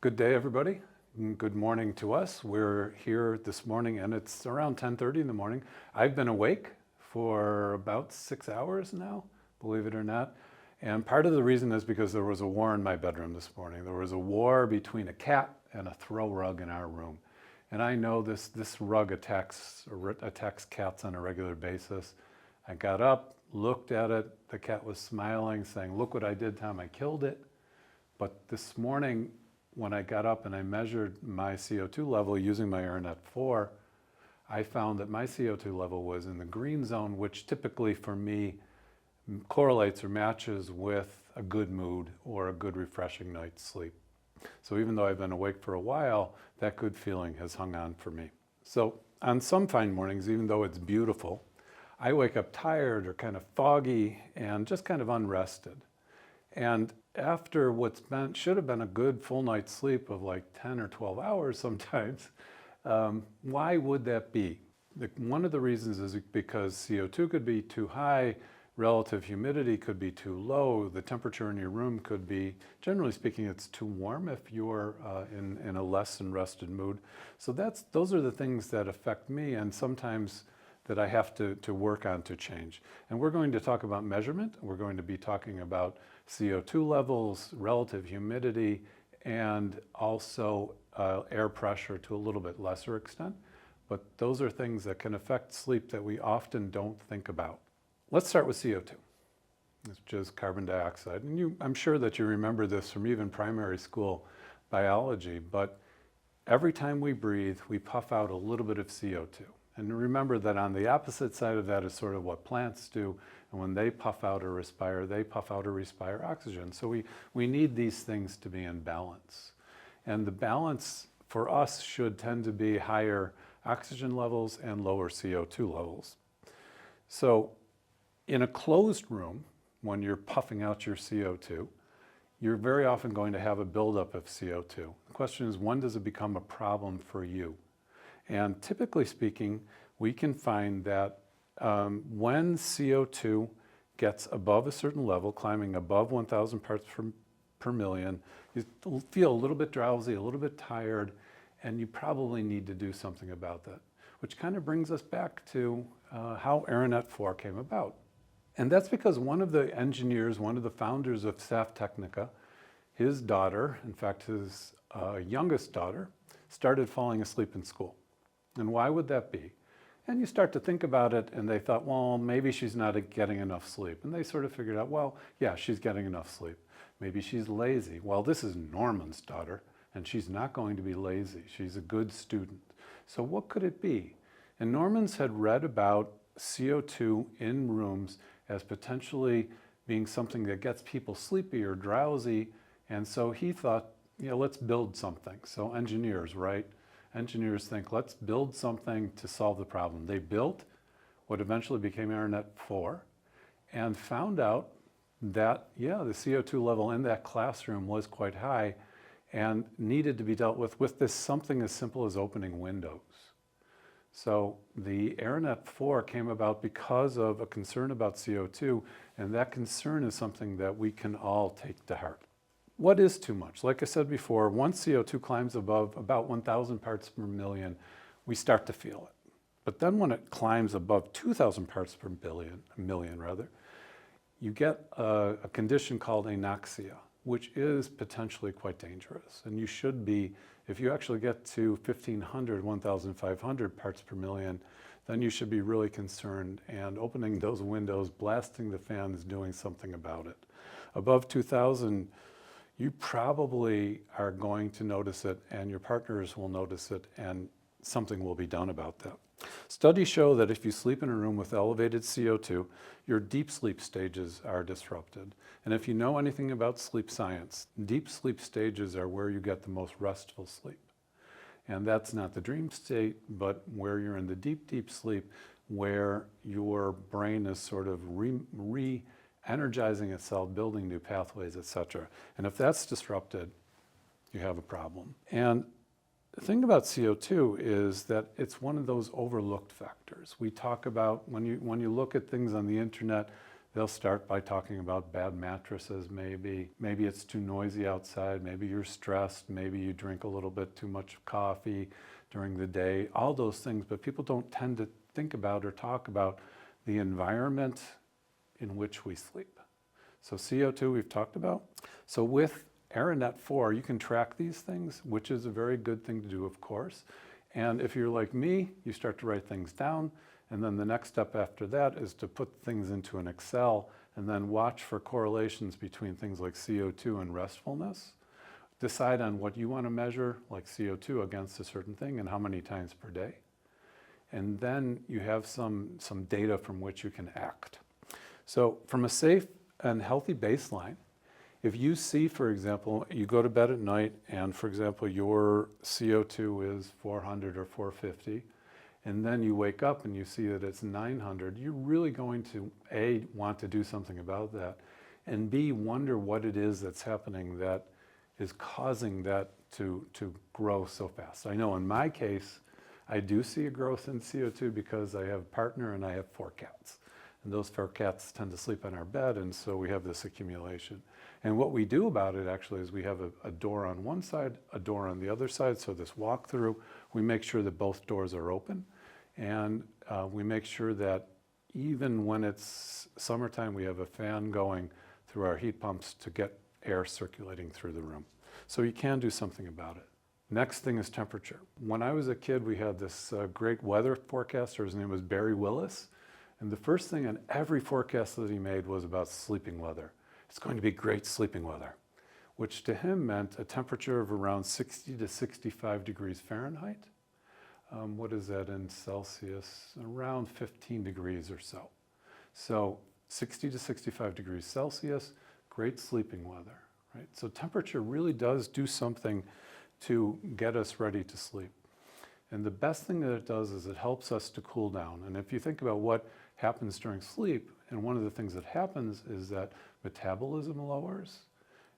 Good day, everybody. Good morning to us. We're here this morning and it's around 10:30 in the morning. I've been awake for about 6 hours now, believe it or not. And part of the reason is because there was a war in my bedroom this morning. There was a war between a cat and a throw rug in our room. And I know this rug attacks cats on a regular basis. I got up, looked at it. The cat was smiling, saying, "Look what I did, Tom, I killed it." But this morning, when I got up and I measured my CO₂ level using my AirNet 4, I found that my CO₂ level was in the green zone, which typically for me correlates or matches with a good mood or a good refreshing night's sleep. So even though I've been awake for a while, that good feeling has hung on for me. So on some fine mornings, even though it's beautiful, I wake up tired or kind of foggy and just kind of unrested. And after should have been a good full night's sleep of like 10 or 12 hours sometimes, why would that be? One of the reasons is because CO₂ could be too high, relative humidity could be too low, the temperature in your room could be, generally speaking, it's too warm if you're in a less than rested mood. So those are the things that affect me and sometimes that I have to work on to change. And we're going to talk about measurement. We're going to be talking about CO₂ levels, relative humidity, and also air pressure to a little bit lesser extent. But those are things that can affect sleep that we often don't think about. Let's start with CO₂, which is carbon dioxide. And I'm sure that you remember this from even primary school biology, but every time we breathe, we puff out a little bit of CO₂. And remember that on the opposite side of that is sort of what plants do. And when they puff out or respire, they puff out or respire oxygen. So we need these things to be in balance. And the balance for us should tend to be higher oxygen levels and lower CO₂ levels. So in a closed room, when you're puffing out your CO₂, you're very often going to have a buildup of CO₂. The question is, when does it become a problem for you? And typically speaking, we can find that when CO₂ gets above a certain level, climbing above 1,000 parts per million, you feel a little bit drowsy, a little bit tired, and you probably need to do something about that. Which kind of brings us back to how AirNet 4 came about. And that's because one of the engineers, one of the founders of Staff Technica, his daughter, in fact his youngest daughter, started falling asleep in school. And why would that be? And you start to think about it and they thought, well, maybe she's not getting enough sleep. And they sort of figured out, well, yeah, she's getting enough sleep. Maybe she's lazy. Well, this is Norman's daughter and she's not going to be lazy. She's a good student. So what could it be? And Norman's had read about CO₂ in rooms as potentially being something that gets people sleepy or drowsy. And so he thought, let's build something. So engineers, right? Engineers think, let's build something to solve the problem. They built what eventually became AirNet 4 and found out that, the CO₂ level in that classroom was quite high and needed to be dealt with this something as simple as opening windows. So the AirNet 4 came about because of a concern about CO₂, and that concern is something that we can all take to heart. What is too much? Like I said before, once CO₂ climbs above about 1,000 parts per million, we start to feel it. But then when it climbs above 2,000 parts per million, you get a condition called anoxia, which is potentially quite dangerous. And you should be, if you actually get to 1,500, 1,500 parts per million, then you should be really concerned and opening those windows, blasting the fans, doing something about it. Above 2,000, you probably are going to notice it and your partners will notice it and something will be done about that. Studies show that if you sleep in a room with elevated CO₂, your deep sleep stages are disrupted. And if you know anything about sleep science, deep sleep stages are where you get the most restful sleep. And that's not the dream state, but where you're in the deep, deep sleep, where your brain is sort of energizing itself, building new pathways, etc. And if that's disrupted, you have a problem. And the thing about CO₂ is that it's one of those overlooked factors. We talk about, when you look at things on the internet, They'll start by talking about bad mattresses maybe. Maybe it's too noisy outside, maybe you're stressed, maybe you drink a little bit too much coffee during the day, all those things, but people don't tend to think about or talk about the environment in which we sleep. So CO2 we've talked about. So with AirNet 4, you can track these things, which is a very good thing to do, of course. And if you're like me, you start to write things down, and then the next step after that is to put things into an Excel and then watch for correlations between things like CO2 and restfulness. Decide on what you want to measure, like CO2 against a certain thing and how many times per day. And then you have some data from which you can act. So from a safe and healthy baseline, if you see, for example, you go to bed at night and, for example, your CO2 is 400 or 450, and then you wake up and you see that it's 900, you're really going to, A, want to do something about that, and B, wonder what it is that's happening that is causing that to grow so fast. I know in my case, I do see a growth in CO2 because I have a partner and I have 4 cats. And those 4 cats tend to sleep on our bed, and so we have this accumulation. And what we do about it actually is we have a door on one side, a door on the other side, so this walk-through, we make sure that both doors are open, and we make sure that even when it's summertime, we have a fan going through our heat pumps to get air circulating through the room. So you can do something about it. Next thing is temperature. When I was a kid, we had this great weather forecaster. His name was Barry Willis. And the first thing on every forecast that he made was about sleeping weather. It's going to be great sleeping weather, which to him meant a temperature of around 60 to 65 degrees Fahrenheit. What is that in Celsius? Around 15 degrees or so. So 60 to 65 degrees Celsius, great sleeping weather, right? So temperature really does do something to get us ready to sleep. And the best thing that it does is it helps us to cool down. And if you think about what happens during sleep, and one of the things that happens is that metabolism lowers,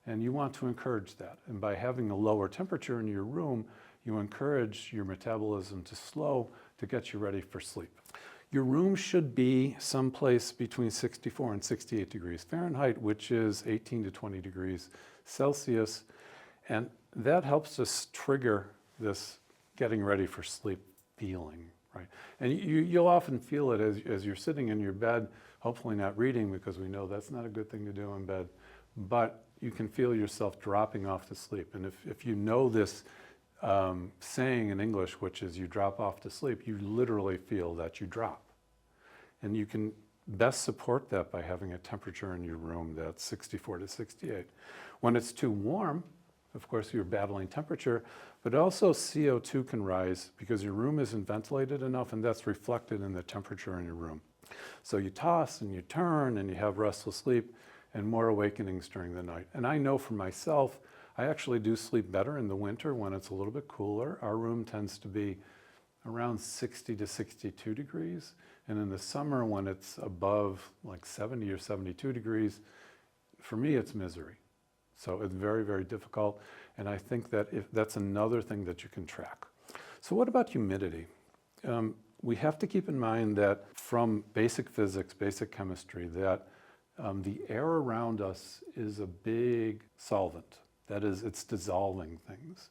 and you want to encourage that. And by having a lower temperature in your room, you encourage your metabolism to slow to get you ready for sleep. Your room should be someplace between 64 and 68 degrees Fahrenheit, which is 18 to 20 degrees Celsius. And that helps us trigger this getting ready for sleep feeling, right? And you'll often feel it as you're sitting in your bed, hopefully not reading, because we know that's not a good thing to do in bed, but you can feel yourself dropping off to sleep. And if you know this saying in English, which is you drop off to sleep, you literally feel that you drop. And you can best support that by having a temperature in your room that's 64 to 68. When it's too warm, of course, you're battling temperature, but also CO2 can rise because your room isn't ventilated enough, and that's reflected in the temperature in your room. So you toss and you turn and you have restless sleep and more awakenings during the night. And I know for myself, I actually do sleep better in the winter when it's a little bit cooler. Our room tends to be around 60 to 62 degrees. And in the summer when it's above like 70 or 72 degrees, for me it's misery. So it's very, very difficult. And I think that that's another thing that you can track. So what about humidity? We have to keep in mind that from basic physics, basic chemistry, that the air around us is a big solvent. That is, it's dissolving things.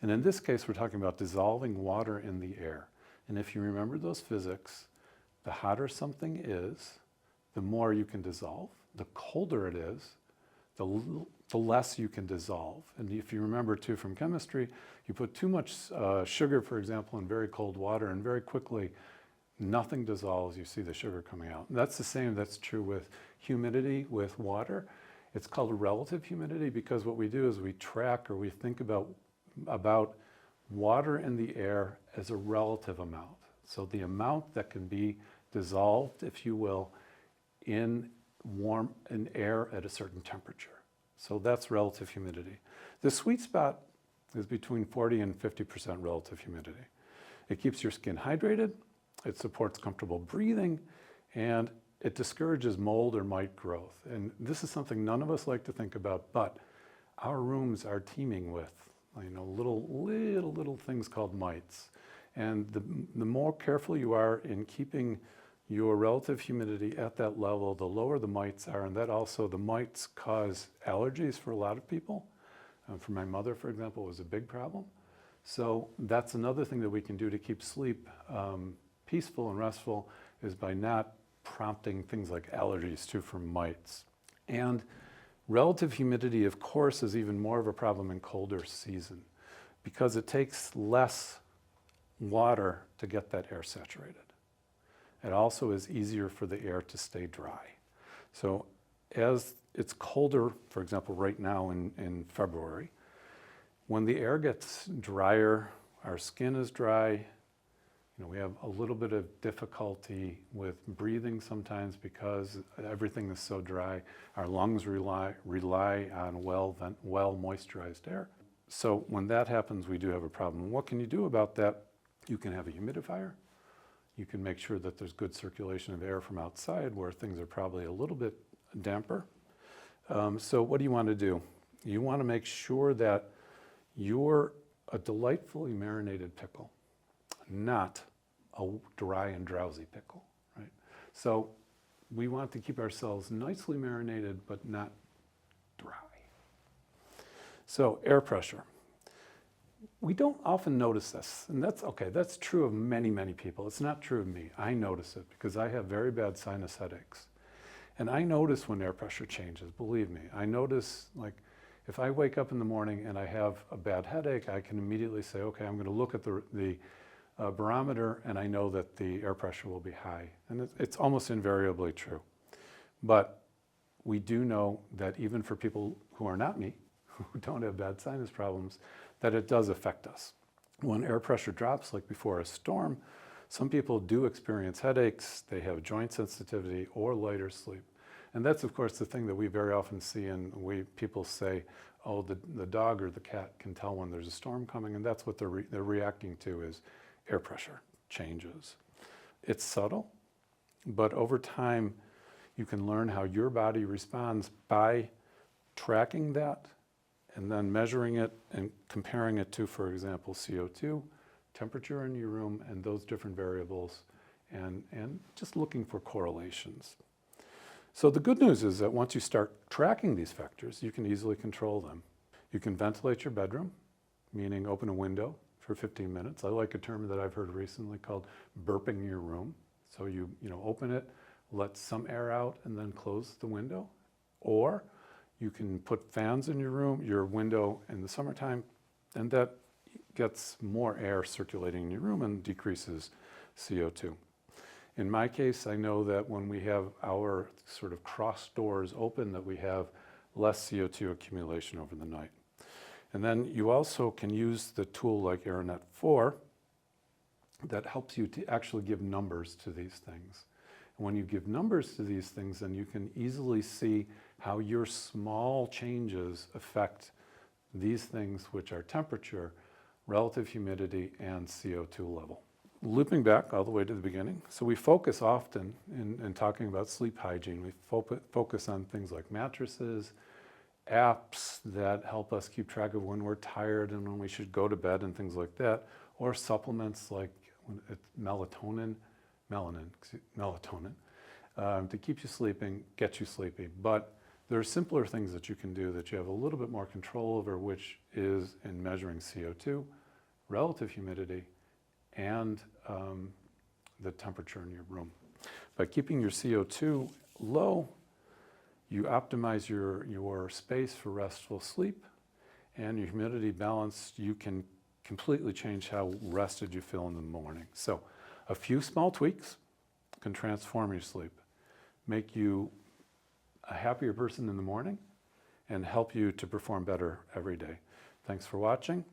And in this case, we're talking about dissolving water in the air. And if you remember those physics, the hotter something is, the more you can dissolve. The colder it is, the less you can dissolve. And if you remember too from chemistry, you put too much sugar, for example, in very cold water, and very quickly nothing dissolves, you see the sugar coming out. And that's the same, that's true with humidity, with water. It's called relative humidity because what we do is we track, or we think about water in the air as a relative amount. So the amount that can be dissolved, if you will, in air at a certain temperature. So that's relative humidity. The sweet spot is between 40 and 50% relative humidity. It keeps your skin hydrated, it supports comfortable breathing, and it discourages mold or mite growth. And this is something none of us like to think about, but our rooms are teeming with little things called mites. And the more careful you are in keeping your relative humidity at that level, the lower the mites are, and that also, the mites cause allergies for a lot of people. For my mother, for example, it was a big problem. So that's another thing that we can do to keep sleep peaceful and restful, is by not prompting things like allergies too from mites. And relative humidity, of course, is even more of a problem in colder season, because it takes less water to get that air saturated. It also is easier for the air to stay dry. So as it's colder, for example, right now in February, when the air gets drier, our skin is dry, we have a little bit of difficulty with breathing sometimes because everything is so dry. Our lungs rely on well moisturized air. So when that happens, we do have a problem. What can you do about that? You can have a humidifier. You can make sure that there's good circulation of air from outside where things are probably a little bit damper. So what do you want to do? You want to make sure that you're a delightfully marinated pickle, not a dry and drowsy pickle, right? So we want to keep ourselves nicely marinated, but not dry. So air pressure. We don't often notice this, and that's okay. That's true of many, many people. It's not true of me. I notice it because I have very bad sinus headaches. And I notice when air pressure changes, believe me. I notice, like, if I wake up in the morning and I have a bad headache, I can immediately say, okay, I'm going to look at the barometer, and I know that the air pressure will be high. And it's almost invariably true. But we do know that even for people who are not me, who don't have bad sinus problems, that it does affect us. When air pressure drops, like before a storm, some people do experience headaches, they have joint sensitivity or lighter sleep. And that's, of course, the thing that we very often see, and people say, oh, the dog or the cat can tell when there's a storm coming, and that's what they're reacting to, is air pressure changes. It's subtle, but over time, you can learn how your body responds by tracking that and then measuring it and comparing it to, for example, CO₂, temperature in your room, and those different variables, and just looking for correlations. So the good news is that once you start tracking these factors, you can easily control them. You can ventilate your bedroom, meaning open a window for 15 minutes. I like a term that I've heard recently called burping your room. So you open it, let some air out, and then close the window. Or you can put fans in your window in the summertime, and that gets more air circulating in your room and decreases CO₂. In my case, I know that when we have our sort of cross doors open, that we have less CO₂ accumulation over the night. And then you also can use the tool like AirNet 4 that helps you to actually give numbers to these things. And when you give numbers to these things, then you can easily see how your small changes affect these things, which are temperature, relative humidity, and CO₂ level. Looping back all the way to the beginning, so we focus often in talking about sleep hygiene. We focus on things like mattresses, apps that help us keep track of when we're tired and when we should go to bed and things like that, or supplements like melatonin, to keep you sleeping, get you sleepy. But there are simpler things that you can do that you have a little bit more control over, which is in measuring CO₂, relative humidity, and the temperature in your room. By keeping your CO₂ low, you optimize your space for restful sleep, and your humidity balance, you can completely change how rested you feel in the morning. So a few small tweaks can transform your sleep, make you a happier person in the morning, and help you to perform better every day. Thanks for watching,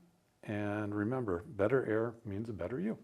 and remember, better air means a better you.